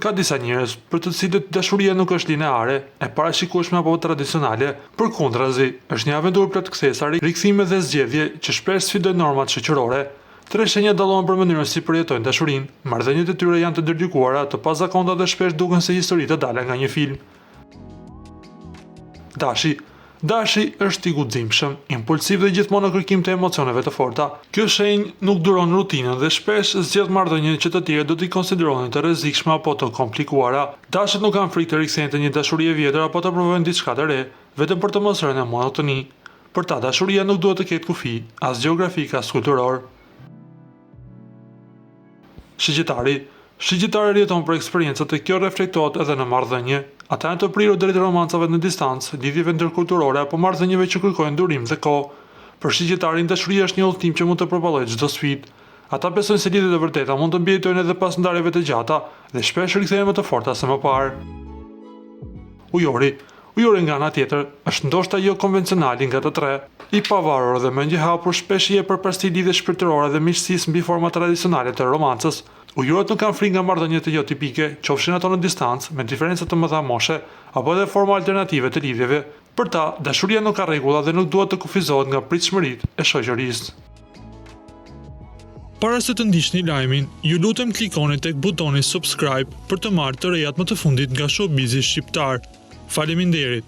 Ka disa njerëz për të cilët dashuria nuk është lineare, e parashikueshme apo tradicionale, përkundrazi, është një aventurë plot kthesari, rikthime dhe zgjedhje që shpesh sfidojnë normat shoqërore. Tre shenja dallohen për mënyrën si përjetojnë dashurinë. Marrëdhëniet e tyre janë të ndërlikuara, të pazakonta dhe shpesh duken si histori të dalë nga një film. Dashi është i guximshëm, impulsiv dhe gjithmonë në kërkim të emocioneve të forta. Kjo shenjë nuk duron rutinën dhe shpesh zgjedh marrëdhënie që të tjerë do t'i konsideronin të rrezikshme apo të komplikuara. Dashit nuk kanë frikë të rikthehen të një dashuri e vjetër apo të provojnë diçka të re, vetëm për të mos rënë në monotoni. Për ta dashuria nuk duhet të ketë kufi, as gjeografik as kulturor. Shigjetari jeton për eksperiencat e kjo reflektohet edhe në marrëdhënie. Ata janë të prirur drejt romancave në distancë, lidhjeve ndërkulturore apo marrëdhënieve që kërkojnë durim dhe kohë. Për shigjetarin dashuria është një udhëtim që mund të përballojë çdo sfidë. Ata besojnë se lidhjet e vërteta mund të mbijetojnë edhe pas ndarjeve të gjata dhe shpesh rikthehen më të forta se më parë. Ujori nga ana tjetër është ndoshta jo konvencionali nga të tre. I pavarur dhe mendje hapur shpesh i jep përparësi lidhjes shpirtërore dhe miqësisë mbi forma tradicionale të romancës. Ujorët nuk kanë frikë nga marrëdhëniet jo tipike, qofshin ato në distancë, me diferenca të mëdha moshe, apo edhe forma alternative të lidhjeve. Për ta, dashuria nuk ka rregulla dhe nuk duhet të kufizohet nga pritshmëritë e shoqërisë. Para se të ndiqni lajmin, ju lutem klikoni tek butoni subscribe për të marrë të rejat më të fundit nga showbizi shqiptar. Faleminderit.